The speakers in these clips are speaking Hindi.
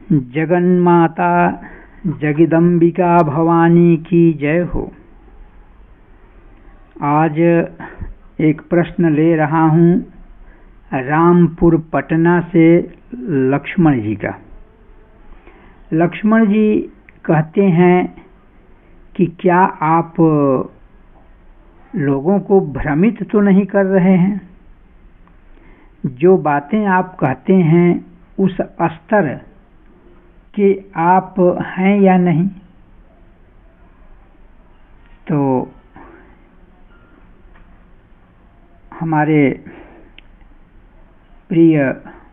जगन्माता जगदम्बिका भवानी की जय हो। आज एक प्रश्न ले रहा हूँ रामपुर पटना से लक्ष्मण जी का। लक्ष्मण जी कहते हैं कि क्या आप लोगों को भ्रमित तो नहीं कर रहे हैं? जो बातें आप कहते हैं उस स्तर के आप हैं या नहीं? तो हमारे प्रिय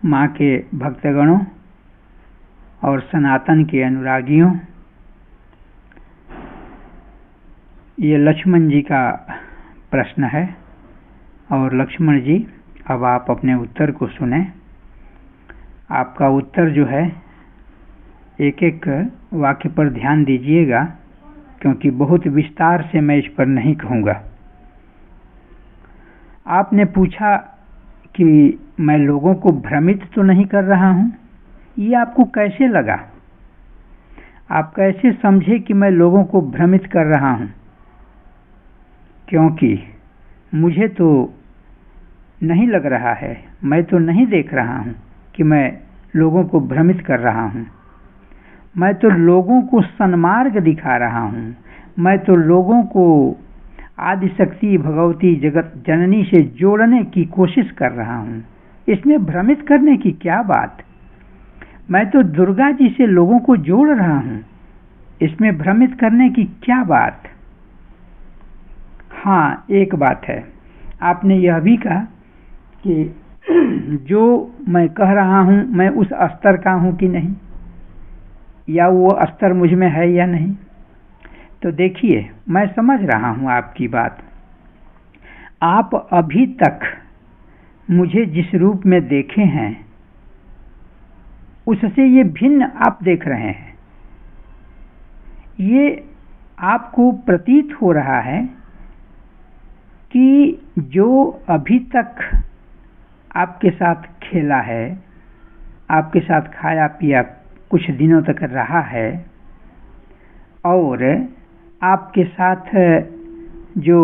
माँ के भक्तगणों और सनातन के अनुरागियों, ये लक्ष्मण जी का प्रश्न है। और लक्ष्मण जी, अब आप अपने उत्तर को सुने। आपका उत्तर जो है, एक एक वाक्य पर ध्यान दीजिएगा, क्योंकि बहुत विस्तार से मैं इस पर नहीं कहूँगा। आपने पूछा कि मैं लोगों को भ्रमित तो नहीं कर रहा हूँ। ये आपको कैसे लगा? आप कैसे समझे कि मैं लोगों को भ्रमित कर रहा हूँ? क्योंकि मुझे तो नहीं लग रहा है, मैं तो नहीं देख रहा हूँ कि मैं लोगों को भ्रमित कर रहा हूँ। मैं तो लोगों को सन्मार्ग दिखा रहा हूँ। मैं तो लोगों को आदिशक्ति भगवती जगत जननी से जोड़ने की कोशिश कर रहा हूँ। इसमें भ्रमित करने की क्या बात? मैं तो दुर्गा जी से लोगों को जोड़ रहा हूँ। इसमें भ्रमित करने की क्या बात? हाँ, एक बात है। आपने यह भी कहा कि जो मैं कह रहा हूँ मैं उस स्तर का हूँ कि नहीं, या वो स्तर मुझ में है या नहीं। तो देखिए, मैं समझ रहा हूँ आपकी बात। आप अभी तक मुझे जिस रूप में देखे हैं उससे ये भिन्न आप देख रहे हैं। ये आपको प्रतीत हो रहा है कि जो अभी तक आपके साथ खेला है, आपके साथ खाया पिया कुछ दिनों तक रहा है, और आपके साथ जो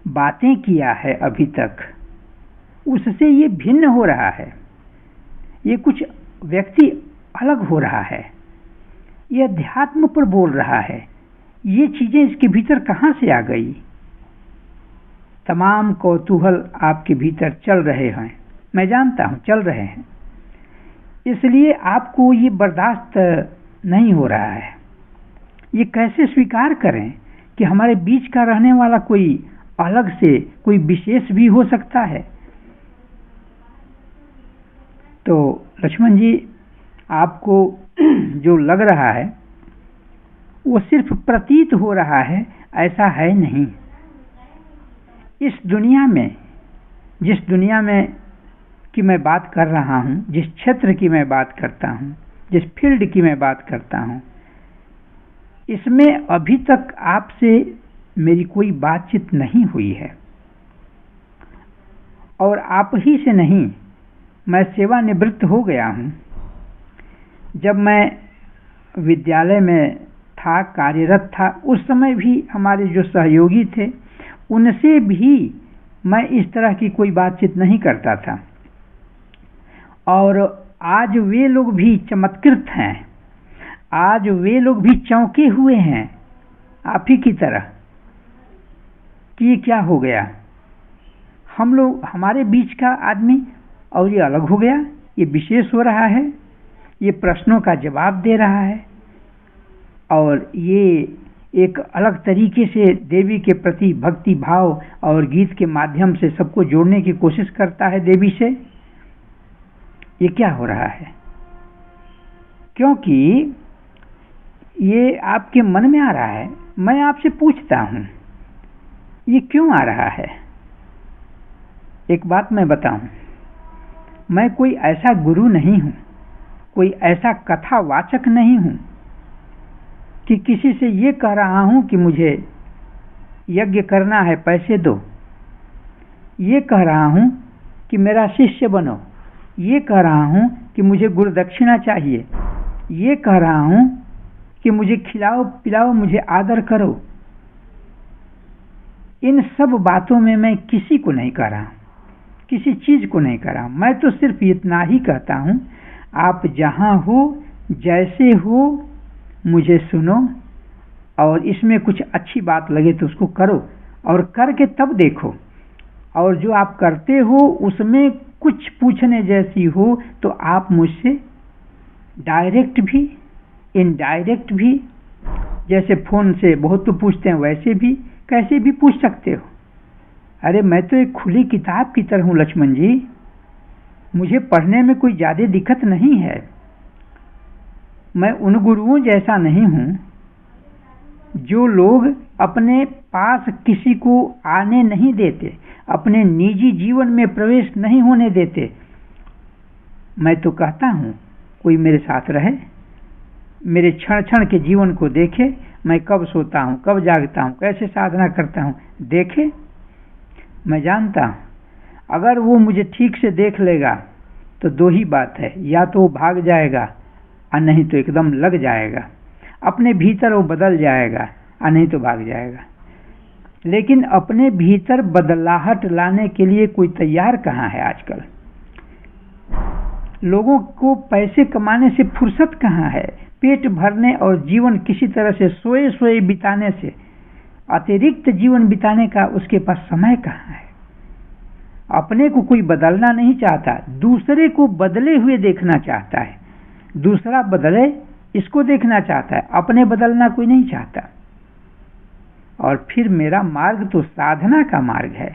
बातें किया है अभी तक, उससे ये भिन्न हो रहा है। ये कुछ व्यक्ति अलग हो रहा है। ये अध्यात्म पर बोल रहा है। ये चीजें इसके भीतर कहाँ से आ गई? तमाम कौतूहल आपके भीतर चल रहे हैं, मैं जानता हूँ चल रहे हैं। इसलिए आपको ये बर्दाश्त नहीं हो रहा है। ये कैसे स्वीकार करें कि हमारे बीच का रहने वाला कोई अलग से, कोई विशेष भी हो सकता है। तो लक्ष्मण जी, आपको जो लग रहा है वो सिर्फ प्रतीत हो रहा है, ऐसा है नहीं। इस दुनिया में, जिस दुनिया में की मैं बात कर रहा हूँ, जिस क्षेत्र की मैं बात करता हूँ, जिस फील्ड की मैं बात करता हूँ, इसमें अभी तक आपसे मेरी कोई बातचीत नहीं हुई है। और आप ही से नहीं, मैं सेवानिवृत्त हो गया हूँ। जब मैं विद्यालय में था, कार्यरत था, उस समय भी हमारे जो सहयोगी थे उनसे भी मैं इस तरह की कोई बातचीत नहीं करता था। और आज वे लोग भी चमत्कृत हैं। आज वे लोग भी चौंके हुए हैं आप ही की तरह कि ये क्या हो गया। हम लोग, हमारे बीच का आदमी और ये अलग हो गया, ये विशेष हो रहा है, ये प्रश्नों का जवाब दे रहा है, और ये एक अलग तरीके से देवी के प्रति भक्ति भाव और गीत के माध्यम से सबको जोड़ने की कोशिश करता है देवी से। ये क्या हो रहा है? क्योंकि ये आपके मन में आ रहा है। मैं आपसे पूछता हूँ, ये क्यों आ रहा है? एक बात मैं बताऊं, मैं कोई ऐसा गुरु नहीं हूं, कोई ऐसा कथावाचक नहीं हूं कि किसी से ये कह रहा हूं कि मुझे यज्ञ करना है, पैसे दो। ये कह रहा हूं कि मेरा शिष्य बनो। ये कह रहा हूं कि मुझे गुरु दक्षिणा चाहिए। ये कह रहा हूं कि मुझे खिलाओ पिलाओ, मुझे आदर करो। इन सब बातों में मैं किसी को नहीं कह रहा, किसी चीज को नहीं कह रहा। मैं तो सिर्फ इतना ही कहता हूं, आप जहां हो, जैसे हो, मुझे सुनो, और इसमें कुछ अच्छी बात लगे तो उसको करो, और करके तब देखो। और जो आप करते हो उसमें कुछ पूछने जैसी हो तो आप मुझसे डायरेक्ट भी, इनडायरेक्ट भी, जैसे फोन से बहुत तो पूछते हैं वैसे भी कैसे भी पूछ सकते हो। अरे मैं तो एक खुली किताब की तरह हूं लक्ष्मण जी, मुझे पढ़ने में कोई ज्यादा दिक्कत नहीं है। मैं उन गुरुओं जैसा नहीं हूं जो लोग अपने पास किसी को आने नहीं देते, अपने निजी जीवन में प्रवेश नहीं होने देते। मैं तो कहता हूं कोई मेरे साथ रहे, मेरे क्षण क्षण के जीवन को देखे, मैं कब सोता हूं, कब जागता हूं, कैसे साधना करता हूं, देखे। मैं जानता हूं अगर वो मुझे ठीक से देख लेगा तो दो ही बात है, या तो वो भाग जाएगा और नहीं तो एकदम लग जाएगा, अपने भीतर वो बदल जाएगा और नहीं तो भाग जाएगा। लेकिन अपने भीतर बदलाहट लाने के लिए कोई तैयार कहाँ है आजकल। लोगों को पैसे कमाने से फुर्सत कहाँ है, पेट भरने और जीवन किसी तरह से सोए सोए बिताने से अतिरिक्त जीवन बिताने का उसके पास समय कहाँ है। अपने को कोई बदलना नहीं चाहता, दूसरे को बदले हुए देखना चाहता है, दूसरा बदले इसको देखना चाहता है, अपने बदलना कोई नहीं चाहता। और फिर मेरा मार्ग तो साधना का मार्ग है,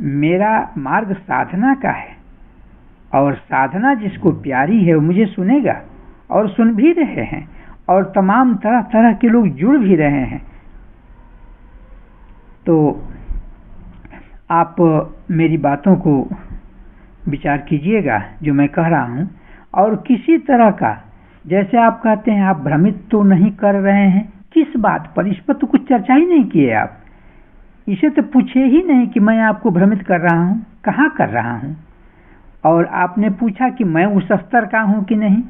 मेरा मार्ग साधना का है, और साधना जिसको प्यारी है वो मुझे सुनेगा, और सुन भी रहे हैं, और तमाम तरह तरह के लोग जुड़ भी रहे हैं। तो आप मेरी बातों को विचार कीजिएगा जो मैं कह रहा हूं, और किसी तरह का, जैसे आप कहते हैं आप भ्रमित तो नहीं कर रहे हैं, किस बात पर, इस पर तो कुछ चर्चा ही नहीं किए आप, इसे तो पूछे ही नहीं कि मैं आपको भ्रमित कर रहा हूं, कहाँ कर रहा हूं। और आपने पूछा कि मैं उस स्तर का हूं कि नहीं।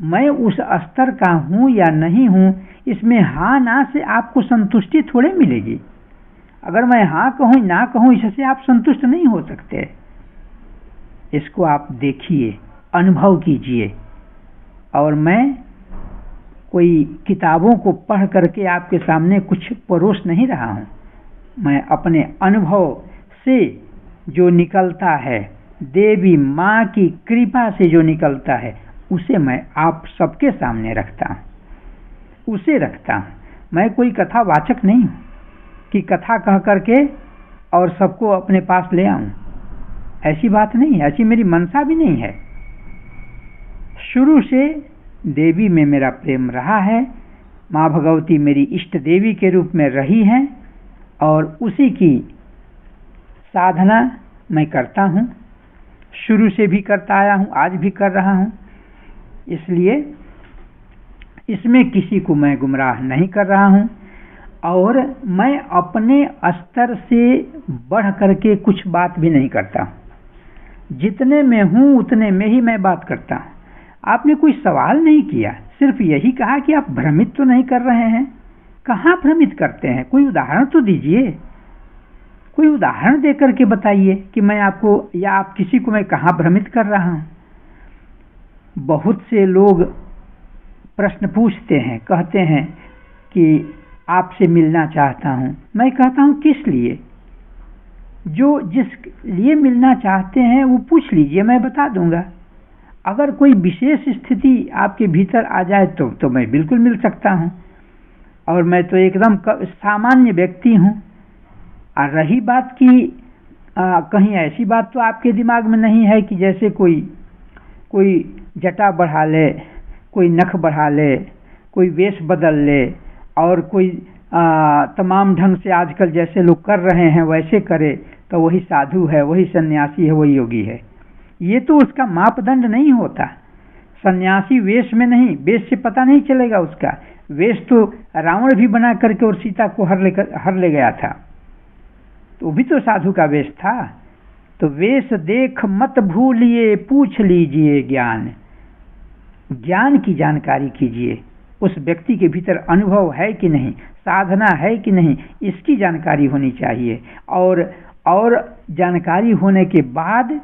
मैं उस स्तर का हूं या नहीं हूं, इसमें हाँ ना से आपको संतुष्टि थोड़े मिलेगी। अगर मैं हाँ कहूं ना कहूं, इससे आप संतुष्ट नहीं हो सकते। इसको आप देखिए, अनुभव कीजिए। और मैं कोई किताबों को पढ़ करके आपके सामने कुछ परोस नहीं रहा हूं, मैं अपने अनुभव से जो निकलता है, देवी माँ की कृपा से जो निकलता है, उसे मैं आप सबके सामने रखता हूं, उसे रखता हूं। मैं कोई कथावाचक नहीं हूं कि कथा कह करके और सबको अपने पास ले आऊं, ऐसी बात नहीं है, ऐसी मेरी मनसा भी नहीं है। शुरू से देवी में मेरा प्रेम रहा है, माँ भगवती मेरी इष्ट देवी के रूप में रही हैं, और उसी की साधना मैं करता हूं, शुरू से भी करता आया हूं, आज भी कर रहा हूं। इसलिए इसमें किसी को मैं गुमराह नहीं कर रहा हूं, और मैं अपने स्तर से बढ़ करके कुछ बात भी नहीं करता। जितने में हूं उतने में ही मैं बात करता हूं। आपने कोई सवाल नहीं किया, सिर्फ यही कहा कि आप भ्रमित तो नहीं कर रहे हैं। कहाँ भ्रमित करते हैं, कोई उदाहरण तो दीजिए, कोई उदाहरण देकर के बताइए कि मैं आपको या आप किसी को मैं कहाँ भ्रमित कर रहा हूं। बहुत से लोग प्रश्न पूछते हैं, कहते हैं कि आपसे मिलना चाहता हूं। मैं कहता हूं किस लिए, जो जिस लिए मिलना चाहते हैं वो पूछ लीजिए, मैं बता दूंगा। अगर कोई विशेष स्थिति आपके भीतर आ जाए तो मैं बिल्कुल मिल सकता हूं, और मैं तो एकदम सामान्य व्यक्ति हूं। और रही बात की कहीं ऐसी बात तो आपके दिमाग में नहीं है कि जैसे कोई जटा बढ़ा ले, कोई नख बढ़ा ले, कोई वेश बदल ले, और कोई तमाम ढंग से आजकल जैसे लोग कर रहे हैं वैसे करे तो वही साधु है, वही सन्यासी है, वही योगी है। ये तो उसका मापदंड नहीं होता। सन्यासी वेश में नहीं, वेश से पता नहीं चलेगा उसका। वेश तो रावण भी बना करके और सीता को हर ले गया था, तो भी तो साधु का वेश था। तो वेश देख मत भूलिए, पूछ लीजिए ज्ञान। ज्ञान की जानकारी कीजिए, उस व्यक्ति के भीतर अनुभव है कि नहीं, साधना है कि नहीं, इसकी जानकारी होनी चाहिए। और जानकारी होने के बाद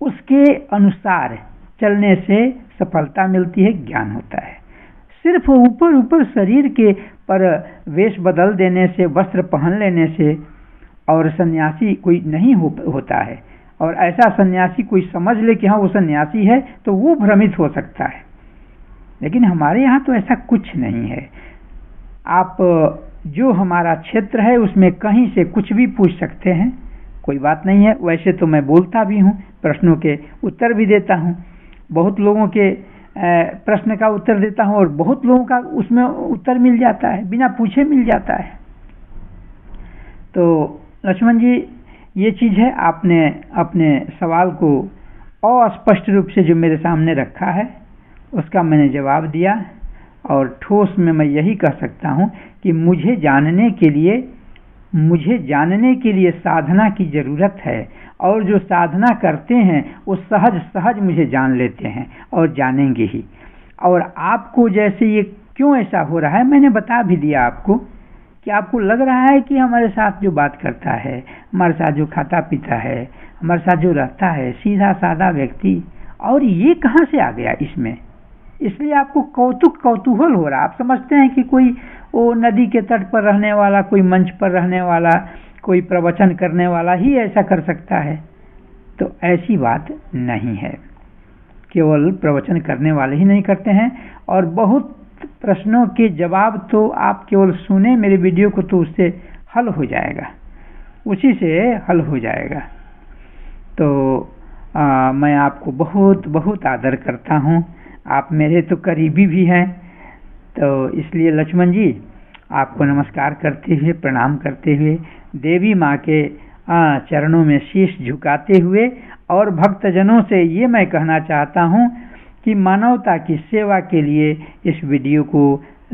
उसके अनुसार चलने से सफलता मिलती है, ज्ञान होता है। सिर्फ ऊपर ऊपर शरीर के पर वेश बदल देने से, वस्त्र पहन लेने से और सन्यासी कोई नहीं होता है। और ऐसा सन्यासी कोई समझ ले कि हाँ वो सन्यासी है, तो वो भ्रमित हो सकता है। लेकिन हमारे यहाँ तो ऐसा कुछ नहीं है। आप जो हमारा क्षेत्र है उसमें कहीं से कुछ भी पूछ सकते हैं, कोई बात नहीं है। वैसे तो मैं बोलता भी हूँ, प्रश्नों के उत्तर भी देता हूँ, बहुत लोगों के प्रश्न का उत्तर देता हूँ और बहुत लोगों का उसमें उत्तर मिल जाता है, बिना पूछे मिल जाता है। तो लक्ष्मण जी, ये चीज़ है, आपने अपने सवाल को अस्पष्ट रूप से जो मेरे सामने रखा है उसका मैंने जवाब दिया। और ठोस में मैं यही कह सकता हूँ कि मुझे जानने के लिए साधना की ज़रूरत है, और जो साधना करते हैं वो सहज मुझे जान लेते हैं और जानेंगे ही। और आपको जैसे ये क्यों ऐसा हो रहा है मैंने बता भी दिया आपको, कि आपको लग रहा है कि हमारे साथ जो बात करता है, हमारे साथ जो खाता पीता है, हमारे साथ जो रहता है, सीधा साधा व्यक्ति, और ये कहाँ से आ गया इसमें। इसलिए आपको कौतूहल हो रहा। आप समझते हैं कि कोई वो नदी के तट पर रहने वाला, कोई मंच पर रहने वाला, कोई प्रवचन करने वाला ही ऐसा कर सकता है। तो ऐसी बात नहीं है। केवल प्रवचन करने वाले ही नहीं करते हैं, और बहुत प्रश्नों के जवाब तो आप केवल सुने मेरे वीडियो को तो उससे हल हो जाएगा, उसी से हल हो जाएगा। तो मैं आपको बहुत बहुत आदर करता हूँ। आप मेरे तो करीबी भी हैं। तो इसलिए लक्ष्मण जी, आपको नमस्कार करते हुए, प्रणाम करते हुए, देवी माँ के चरणों में शीश झुकाते हुए, और भक्तजनों से ये मैं कहना चाहता हूँ कि मानवता की सेवा के लिए इस वीडियो को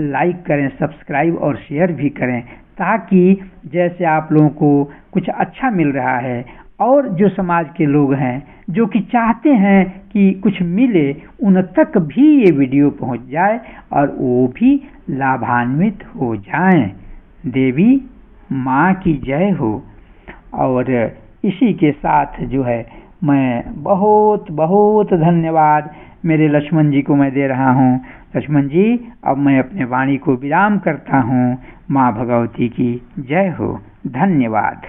लाइक करें, सब्सक्राइब और शेयर भी करें, ताकि जैसे आप लोगों को कुछ अच्छा मिल रहा है, और जो समाज के लोग हैं जो कि चाहते हैं कि कुछ मिले, उन तक भी ये वीडियो पहुंच जाए और वो भी लाभान्वित हो जाएं। देवी माँ की जय हो। और इसी के साथ जो है मैं बहुत बहुत धन्यवाद मेरे लक्ष्मण जी को मैं दे रहा हूँ। लक्ष्मण जी, अब मैं अपने वाणी को विराम करता हूँ। माँ भगवती की जय हो। धन्यवाद।